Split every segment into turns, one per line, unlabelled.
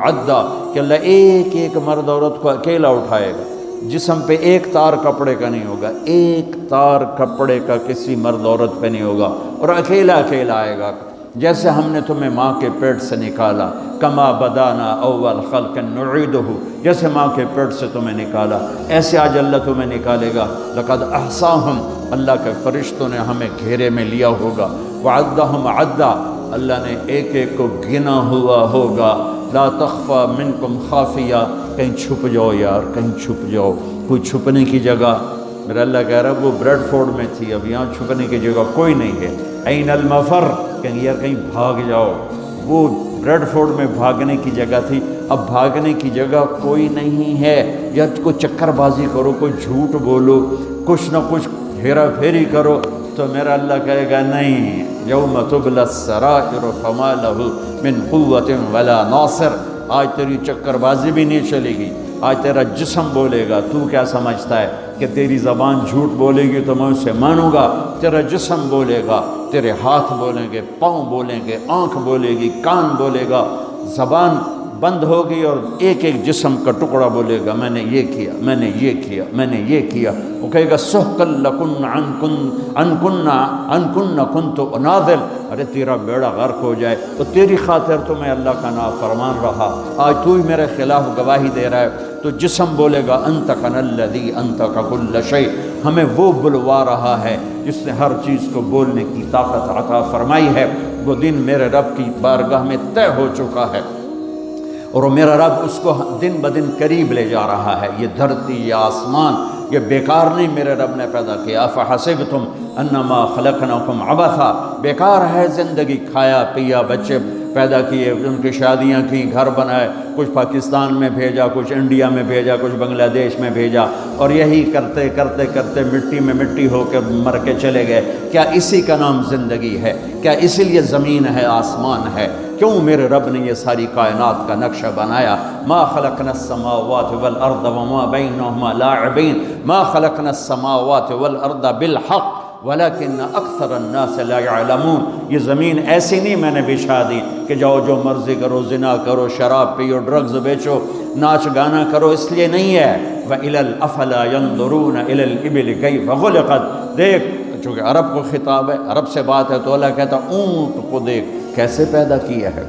عدّا کہ اللہ ایک ایک مرد عورت کو اکیلا اٹھائے گا، جسم پہ ایک تار کپڑے کا نہیں ہوگا، ایک تار کپڑے کا کسی مرد عورت پہ نہیں ہوگا، اور اکیلا اکیلا آئے گا، جیسے ہم نے تمہیں ماں کے پیٹ سے نکالا، کما بدانا اول خلق نعیدہ، جیسے ماں کے پیٹ سے تمہیں نکالا ایسے آج اللہ تمہیں نکالے گا۔ لقد احصاہم، اللہ کے فرشتوں نے ہمیں گھیرے میں لیا ہوگا، وعدہم عدا، اللہ نے ایک ایک کو گنا ہوا ہوگا۔ لا تخفى منکم خافیہ، کہیں چھپ جاؤ یار، کہیں چھپ جاؤ، کوئی چھپنے کی جگہ، میرا اللہ کہہ رہا ہے وہ بریڈ فورڈ میں تھی، اب یہاں چھپنے کی جگہ کوئی نہیں ہے۔ این المفر، کہیں یار کہیں بھاگ جاؤ، وہ بریڈ فورڈ میں بھاگنے کی جگہ تھی، اب بھاگنے کی جگہ کوئی نہیں ہے، یا کوئی چکر بازی کرو، کوئی جھوٹ بولو، کچھ نہ کچھ ہیرا پھیری کرو، تو میرا اللہ کہے گا نہیں، یوم تبلی السرائر فما لہ من قوت ولا ناصر، آج تیری چکر بازی بھی نہیں چلے گی، آج تیرا جسم بولے گا، تو کیا سمجھتا ہے کہ تیری زبان جھوٹ بولے گی تو میں اسے مانوں گا؟ تیرا جسم بولے گا، تیرے ہاتھ بولیں گے، پاؤں بولیں گے، آنکھ بولے گی، کان بولے گا، زبان بند ہوگی اور ایک ایک جسم کا ٹکڑا بولے گا میں نے یہ کیا، میں نے یہ کیا، میں نے یہ کیا۔ وہ کہے گا سحقا لکن ان کن کنت اناذل، ارے تیرا بیڑا غرق ہو جائے تو تیری خاطر تو میں اللہ کا نافرمان رہا، آج تو ہی میرے خلاف گواہی دے رہا ہے، تو جسم بولے گا انطقنا الذی انطق کل شیء، ہمیں وہ بلوا رہا ہے جس نے ہر چیز کو بولنے کی طاقت عطا فرمائی ہے۔ وہ دن میرے رب کی بارگاہ میں طے ہو چکا ہے، اور میرا رب اس کو دن بدن قریب لے جا رہا ہے۔ یہ دھرتی، یہ آسمان، یہ بیکار نہیں میرے رب نے پیدا کیا۔ افحسبتم انما خلقناکم عبثا، بیکار ہے زندگی، کھایا پیا، بچے پیدا کیے، ان کی شادیاں کی، گھر بنائے، کچھ پاکستان میں بھیجا، کچھ انڈیا میں بھیجا، کچھ بنگلہ دیش میں بھیجا، اور یہی کرتے کرتے کرتے مٹی میں مٹی ہو کے مر کے چلے گئے۔ کیا اسی کا نام زندگی ہے؟ کیا اسی لیے زمین ہے، آسمان ہے؟ کیوں میرے رب نے یہ ساری کائنات کا نقشہ بنایا؟ ما خلقنا السماوات والارض وما بینہما لاعبین، ما خلقنا السماوات والارض بالحق ولیکن اکثر الناس لا یعلمون۔ یہ زمین ایسی نہیں میں نے بچھا دی کہ جاؤ جو مرضی کرو، زنا کرو، شراب پیو، ڈرگز بیچو، ناچ گانا کرو، اس لیے نہیں ہے۔ وَإِلَى الْأَفَلَا يَنْظُرُونَ إِلَى الْإِبِلِ كَيْفَ خُلِقَتْ، دیکھ، چونکہ عرب کو خطاب ہے، عرب سے بات ہے، تو اللہ کہتا اونٹ کو دیکھ کیسے پیدا کیا ہے،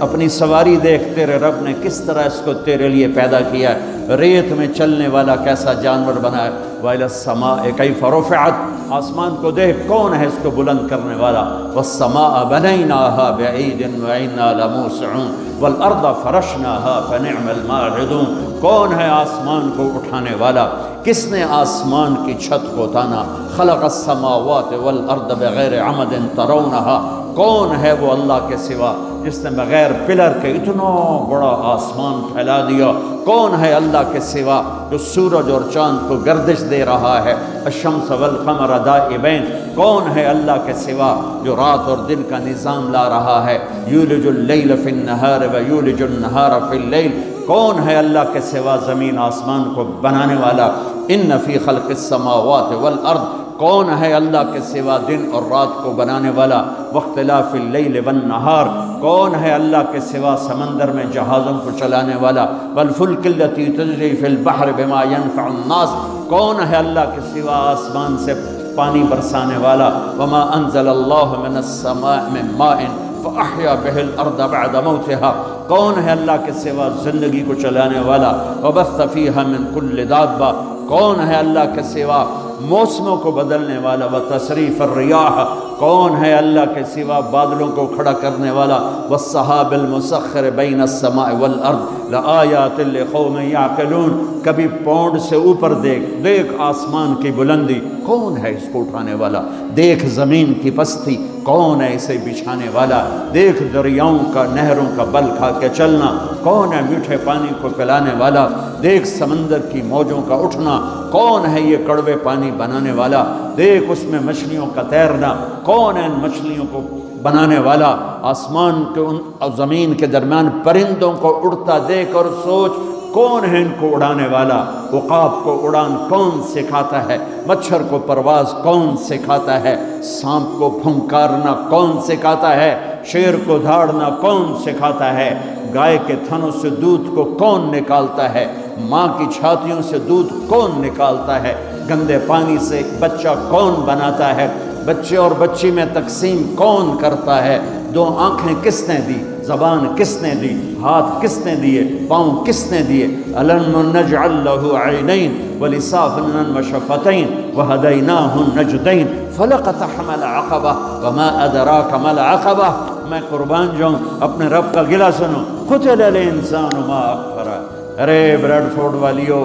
اپنی سواری دیکھ، تیرے رب نے کس طرح اس کو تیرے لیے پیدا کیا ہے، ریت میں چلنے والا کیسا جانور بنا ہے۔ وَإِلَى السَّمَاءِ كَيْفَ رُفِعَتْ، آسمان کو دیکھ کون ہے اس کو بلند کرنے والا۔ وَالسَّمَاءَ بَنَيْنَاهَا بِأَيْدٍ وَإِنَّا لَمُوسِعُونَ وَالْأَرْضَ فَرَشْنَاهَا فَنِعْمَ الْمَاهِدُونَ، کون ہے آسمان کو اٹھانے والا؟ کس نے آسمان کی چھت کو تانا؟ خلق السماوات والارض بغیر عمد ترونها، کون ہے وہ اللہ کے سوا جس نے بغیر پلر کے اتنا بڑا آسمان پھیلا دیا؟ کون ہے اللہ کے سوا جو سورج اور چاند کو گردش دے رہا ہے؟ الشمس والقمر دائبین، کون ہے اللہ کے سوا جو رات اور دن کا نظام لا رہا ہے؟ یولج اللیل فی النہار ویولج النہار فی اللیل، کون ہے اللہ کے سوا زمین آسمان کو بنانے والا؟ ان فی خلق السماوات والارض، کون ہے اللہ کے سوا دن اور رات کو بنانے والا؟ واختلاف اللیل والنہار، کون ہے اللہ کے سوا سمندر میں جہازوں کو چلانے والا؟ والفلک التی تجری فی البحر بما ینفع الناس، کون ہے اللہ کے سوا آسمان سے پانی برسانے والا؟ وما انزل اللہ من السماء من ماء فاحیا بہ الارض بعد موتها، کون ہے اللہ کے سوا زندگی کو چلانے والا؟ وبث فیہا من کل دابہ، کون ہے اللہ کے سوا موسموں کو بدلنے والا؟ وتصریف الریاح، کون ہے اللہ کے سوا بادلوں کو کھڑا کرنے والا؟ والسحاب المسخر بین السماء والارض لآیات لقوم یعقلون، کبھی پونڈ سے اوپر دیکھ آسمان کی بلندی، کون ہے اس کو اٹھانے والا؟ دیکھ زمین کی پستی، کون ہے اسے بچھانے والا؟ دیکھ دریاؤں کا، نہروں کا بل کھا کے چلنا، کون ہے میٹھے پانی کو پلانے والا؟ دیکھ سمندر کی موجوں کا اٹھنا، کون ہے یہ کڑوے پانی بنانے والا؟ دیکھ اس میں مچھلیوں کا تیرنا، کون ہے ان مچھلیوں کو بنانے والا؟ آسمان کے اور زمین کے درمیان پرندوں کو اڑتا دیکھ اور سوچ کون ہے ان کو اڑانے والا؟ عقاب کو اڑان کون سکھاتا ہے؟ مچھر کو پرواز کون سکھاتا ہے؟ سانپ کو پھنکارنا کون سکھاتا ہے؟ شیر کو دھاڑنا کون سکھاتا ہے؟ گائے کے تھنوں سے دودھ کو کون نکالتا ہے؟ ماں کی چھاتیوں سے دودھ کون نکالتا ہے؟ گندے پانی سے بچہ کون بناتا ہے؟ بچے اور بچی میں تقسیم کون کرتا ہے؟ دو آنکھیں کس نے دی؟ زبان کس نے دی؟ ہاتھ کس نے دیے؟ پاؤں کس نے دیے؟ أَلَمْ نَجْعَلْ لَهُ عَيْنَيْنِ وَلِسَانًا وَشَفَتَيْنِ وَهَدَيْنَاهُ النَّجْدَيْنِ فَلَاقْتَحَمَ الْعَقَبَةَ وَمَا أَدْرَاكَ مَا الْعَقَبَةُ۔ میں قربان جاؤں، اپنے رب کا گلہ سنو، قُتِلَ الْإِنسَانُ مَا أَكْفَرَهُ۔ ارے بریڈ فورڈ والیو،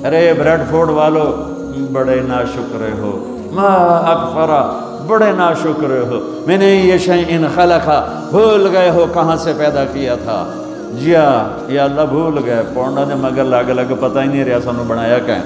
ارے بریڈ فورڈ والو، بڑے ناشکرے ہو، ما اکفرا، بڑے ناشکرے ہو، میں نے یہ شیئن خلقا، بھول گئے ہو کہاں سے پیدا کیا تھا؟ جیا یا اللہ بھول گئے، پونڈا نے مگر لگ لگ پتہ ہی نہیں رہا سانو بنایا کہیں،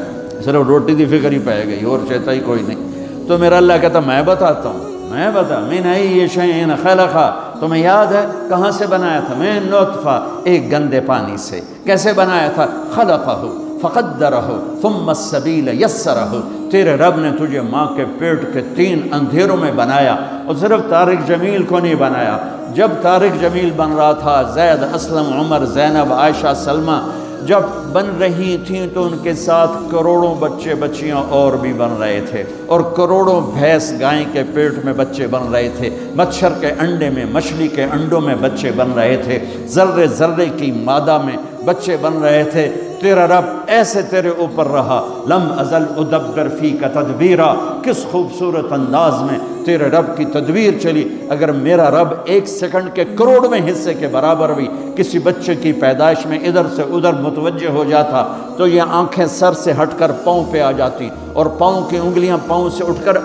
صرف روٹی دی فکر ہی پہ گئی اور چیتا ہی کوئی نہیں۔ تو میرا اللہ کہتا میں بتاتا ہوں، میں بتا، میں نے یہ شیئن خلقا، تمہیں یاد ہے کہاں سے بنایا تھا؟ میں نطفہ، ایک گندے پانی سے۔ کیسے بنایا تھا؟ خلقہ فقدرہ ثم السبیل یسرہ، تیرے رب نے تجھے ماں کے پیٹ کے 3 اندھیروں میں بنایا، اور صرف طارق جمیل کو نہیں بنایا۔ جب طارق جمیل بن رہا تھا، زید، اسلم، عمر، زینب، عائشہ، سلمہ جب بن رہی تھیں تو ان کے ساتھ کروڑوں بچے بچیاں اور بھی بن رہے تھے، اور کروڑوں بھینس گائیں کے پیٹ میں بچے بن رہے تھے، مچھر کے انڈے میں، مچھلی کے انڈوں میں بچے بن رہے تھے، ذرے ذرے کی مادہ میں بچے بن رہے تھے۔ تیرا رب ایسے تیرے اوپر رہا، لم ازل ادبر فیک تدبیرا، کس خوبصورت انداز میں تیرے رب کی تدبیر چلی۔ اگر میرا رب 1 سیکنڈ کے کروڑویں حصے کے برابر بھی کسی بچے کی پیدائش میں ادھر سے ادھر متوجہ ہو جاتا تو یہ آنکھیں سر سے ہٹ کر پاؤں پہ آ جاتی، اور پاؤں کی انگلیاں پاؤں سے اٹھ کر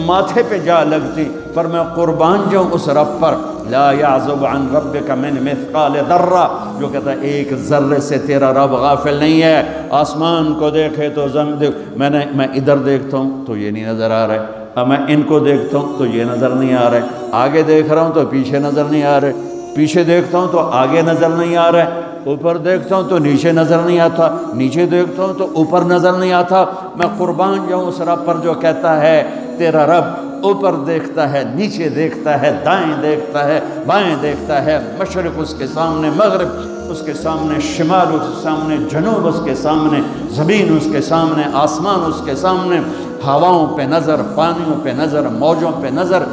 ماتھے پہ جا لگتی۔ پر میں قربان جاؤں اس رب پر، لا يعزب عن ربك من مثقال ذرہ، جو کہتا ہے 1 ذرے سے تیرا رب غافل نہیں ہے۔ آسمان کو دیکھے تو زمین دیکھ، میں ادھر دیکھتا ہوں تو یہ نہیں نظر آ رہا ہے، اب میں ان کو دیکھتا ہوں تو یہ نظر نہیں آ رہا ہے، آگے دیکھ رہا ہوں تو پیچھے نظر نہیں آ رہے، پیچھے دیکھتا ہوں تو آگے نظر نہیں آ رہا ہے، اوپر دیکھتا ہوں تو نیچے نظر نہیں آتا، نیچے دیکھتا ہوں تو اوپر نظر نہیں آتا۔ میں قربان جاؤں اس رب پر جو کہتا ہے تیرا رب اوپر دیکھتا ہے، نیچے دیکھتا ہے، دائیں دیکھتا ہے، بائیں دیکھتا ہے، مشرق اس کے سامنے، مغرب اس کے سامنے، شمال اس کے سامنے، جنوب اس کے سامنے، زمین اس کے سامنے، آسمان اس کے سامنے، ہواؤں پہ نظر، پانیوں پہ نظر، موجوں پہ نظر،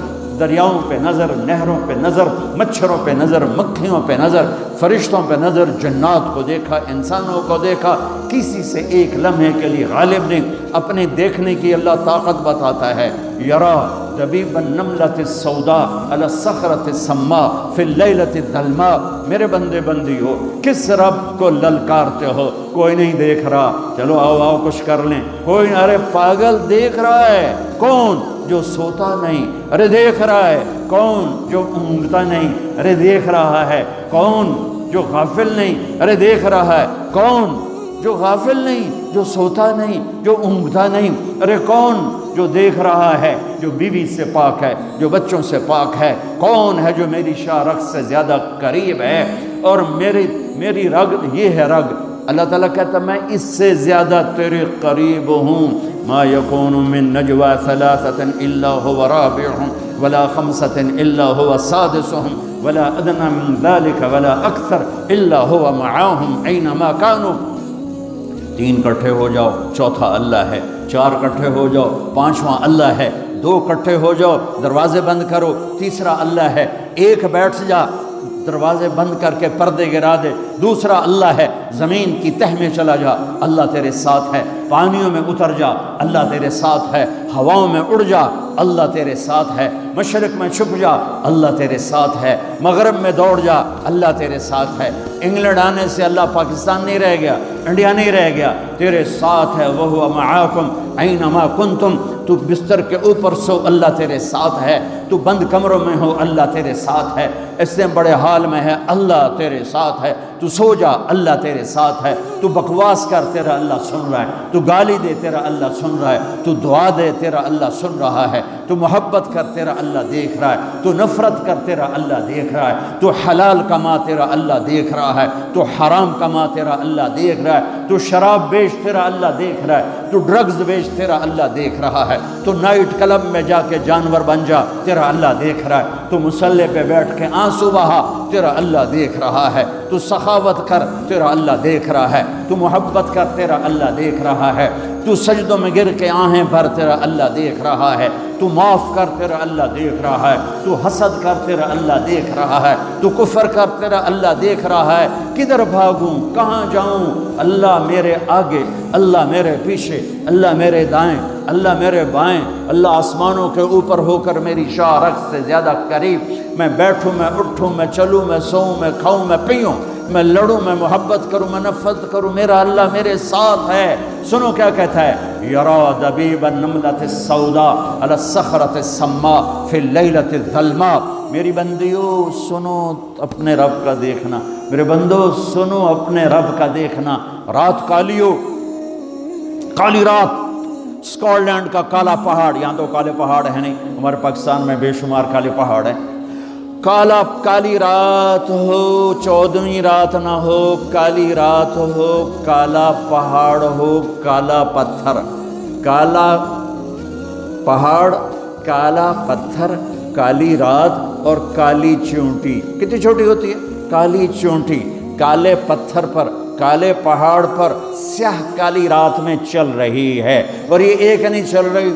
دریاؤں پہ نظر، نہروں پہ نظر، مچھروں پہ نظر، مکھیوں پہ نظر، فرشتوں پہ نظر، جنات کو دیکھا، انسانوں کو دیکھا، کسی سے ایک لمحے کے لیے غالب نہیں۔ اپنے دیکھنے کی اللہ طاقت بتاتا ہے، یرا دبیب النملۃ السوداء علی الصخرۃ السماء فی اللیلۃ الظلماء۔ میرے بندے بندی ہو، کس رب کو للکارتے ہو؟ کوئی نہیں دیکھ رہا، چلو آؤ آؤ کچھ کر لیں، کوئی، ارے پاگل دیکھ رہا ہے، کون؟ جو سوتا نہیں، ارے دیکھ رہا ہے، کون؟ جو اونگتا نہیں، ارے دیکھ رہا ہے، کون؟ جو غافل نہیں، ارے دیکھ رہا ہے، کون؟ جو غافل نہیں، جو سوتا نہیں، جو اونگتا نہیں، ارے کون؟ جو دیکھ رہا ہے، جو بیوی سے پاک ہے، جو بچوں سے پاک ہے، کون ہے جو میری شاہ رگ سے زیادہ قریب ہے؟ اور میری رگ یہ ہے رگ، اللہ تعالیٰ کہتا میں اس سے زیادہ تیرے قریب ہوں۔ ما یکون من نجوى ثلاثة الا هو رابعهم ولا خمسة الا هو سادسهم ولا ادنى من ذلك ولا اکثر الا هو معاهم اينما كانوا۔ 3 کٹھے ہو جاؤ، چوتھا اللہ ہے، 4 کٹھے ہو جاؤ، 5واں اللہ ہے، 2 کٹھے ہو جاؤ، دروازے بند کرو، تیسرا اللہ ہے، 1 بیٹھ جا، دروازے بند کر کے پردے گرا دے، دوسرا اللہ ہے، زمین کی تہ میں چلا جا، اللہ تیرے ساتھ ہے، پانیوں میں اتر جا، اللہ تیرے ساتھ ہے، ہواؤں میں اڑ جا، اللہ تیرے ساتھ ہے، مشرق میں چھپ جا، اللہ تیرے ساتھ ہے، مغرب میں دوڑ جا، اللہ تیرے ساتھ ہے۔ انگلینڈ آنے سے اللہ پاکستان نہیں رہ گیا، انڈیا نہیں رہ گیا، تیرے ساتھ ہے، وَهُوَ مَعَاكُمْ أَيْنَمَا كُنْتُمْ۔ تو بستر کے اوپر سو، اللہ تیرے ساتھ ہے، تو بند کمروں میں ہو، اللہ تیرے ساتھ ہے، اس سے بڑے حال میں ہے، اللہ تیرے ساتھ ہے، تو سو جا، اللہ تیرے ساتھ ہے، تو بکواس کر، تیرا اللہ سن رہا ہے، تو گالی دے، تیرا اللہ سن رہا ہے، تو دعا دے، تیرا اللہ سن رہا ہے، تو محبت کر، تیرا اللہ دیکھ رہا ہے، تو نفرت کر، تیرا اللہ دیکھ رہا ہے، تو حلال کما، تیرا اللہ دیکھ رہا ہے، تو حرام کما، تیرا اللہ دیکھ رہا ہے، تو شراب بیچ، تیرا اللہ دیکھ رہا ہے، تو ڈرگز بیچ، تیرا اللہ دیکھ رہا ہے، تو نائٹ کلب میں جا کے جانور بن جا، تیرا اللہ دیکھ رہا ہے، تو مصلی پہ بیٹھ کے آنسو بہا، تیرا اللہ دیکھ رہا ہے، تو سخاوت کر، تیرا اللہ دیکھ رہا ہے، تو محبت کر، تیرا اللہ دیکھ رہا ہے، تو سجدوں میں گر کے آہیں بھر، تیرا اللہ دیکھ رہا ہے، تو معاف کر، تیرا اللہ دیکھ رہا ہے، تو حسد کر، تیرا اللہ دیکھ رہا ہے، تو کفر کر، تیرا اللہ دیکھ رہا ہے، کدھر بھاگوں، کہاں جاؤں، اللہ میرے آگے، اللہ میرے پیچھے، اللہ میرے دائیں، اللہ میرے بائیں، اللہ آسمانوں کے اوپر ہو کر میری شاہ رخ سے زیادہ قریب، میں بیٹھوں، میں اٹھوں، میں چلوں، میں سوؤں، میں کھاؤں، میں پیوں، میں لڑوں، میں محبت کروں، میں نفرت کروں، میرا اللہ میرے ساتھ ہے۔ سنو کیا کہتا ہے، یرا دبیب النملۃ السوداء علی الصخرۃ السماء فی اللیلۃ الظلماء۔ میری بندیوں سنو اپنے رب کا دیکھنا، میرے بندو سنو اپنے رب کا دیکھنا۔ رات کالی ہو، کالی رات، اسکاٹ لینڈ کا کالا پہاڑ، یہاں تو کالے پہاڑ ہیں نہیں، ہمارے پاکستان میں بے شمار کالے پہاڑ ہیں۔ کالی رات ہو، 14ویں رات نہ ہو، کالی رات ہو، کالا پہاڑ ہو، کالا پتھر، کالا پہاڑ، کالا پتھر، کالی رات اور کالی چونٹی۔ کتنی چھوٹی ہوتی ہے؟ کالی چونٹی، کالے پتھر پر، کالے پہاڑ پر، سیاہ کالی رات میں چل رہی ہے، اور یہ ایک نہیں چل رہی،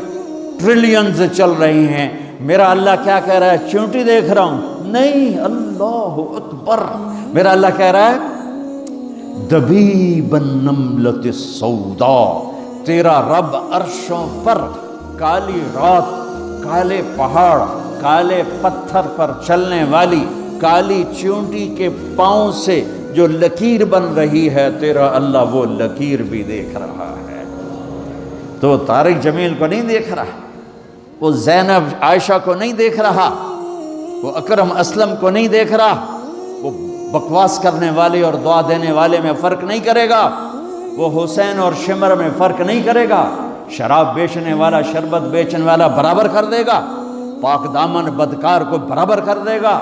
ٹریلینز چل رہی ہیں۔ میرا اللہ کیا کہہ رہا ہے؟ چونٹی دیکھ رہا ہوں؟ نہیں، اللہ اکبر، میرا اللہ کہہ رہا ہے دبیب النملۃ السوداء، تیرا رب عرشوں پر کالی رات، کالے پہاڑ، کالے پتھر پر چلنے والی کالی چونٹی کے پاؤں سے جو لکیر بن رہی ہے، تیرا اللہ وہ لکیر بھی دیکھ رہا ہے۔ تو طارق جمیل کو نہیں دیکھ رہا، وہ زینب عائشہ کو نہیں دیکھ رہا، وہ اکرم اسلم کو نہیں دیکھ رہا، وہ بکواس کرنے والے اور دعا دینے والے میں فرق نہیں کرے گا، وہ حسین اور شمر میں فرق نہیں کرے گا، شراب بیچنے والا شربت بیچنے والا برابر کر دے گا، پاک دامن بدکار کو برابر کر دے گا،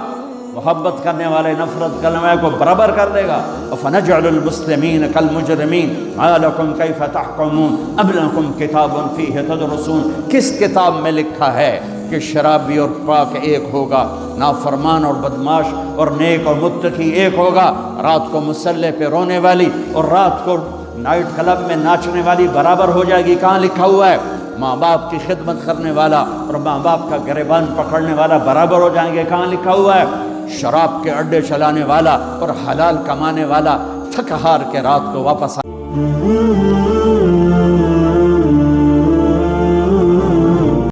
محبت کرنے والے نفرت کرنے والے کو برابر کر دے گا۔ فَنَجْعَلُ الْمُسْلِمِينَ كَالْمُجْرِمِينَ مَا لَكُمْ كَيْفَ تَحْكُمُونَ أَمْ لَكُمْ كِتَابٌ فِيهِ تَدْرُسُونَ۔ کس کتاب میں لکھا ہے کہ شرابی اور پاک ایک ہوگا، نافرمان اور بدماش اور نیک اور متقی ایک ہوگا، رات کو مصلی پہ رونے والی اور رات کو نائٹ کلب میں ناچنے والی برابر ہو جائے گی؟ کہاں لکھا ہوا ہے؟ ماں باپ کی خدمت کرنے والا اور ماں باپ کا گریبان پکڑنے والا برابر ہو جائیں گے؟ کہاں لکھا ہوا ہے؟ شراب کے اڈے چلانے والا اور حلال کمانے والا تھک ہار کے رات کو واپس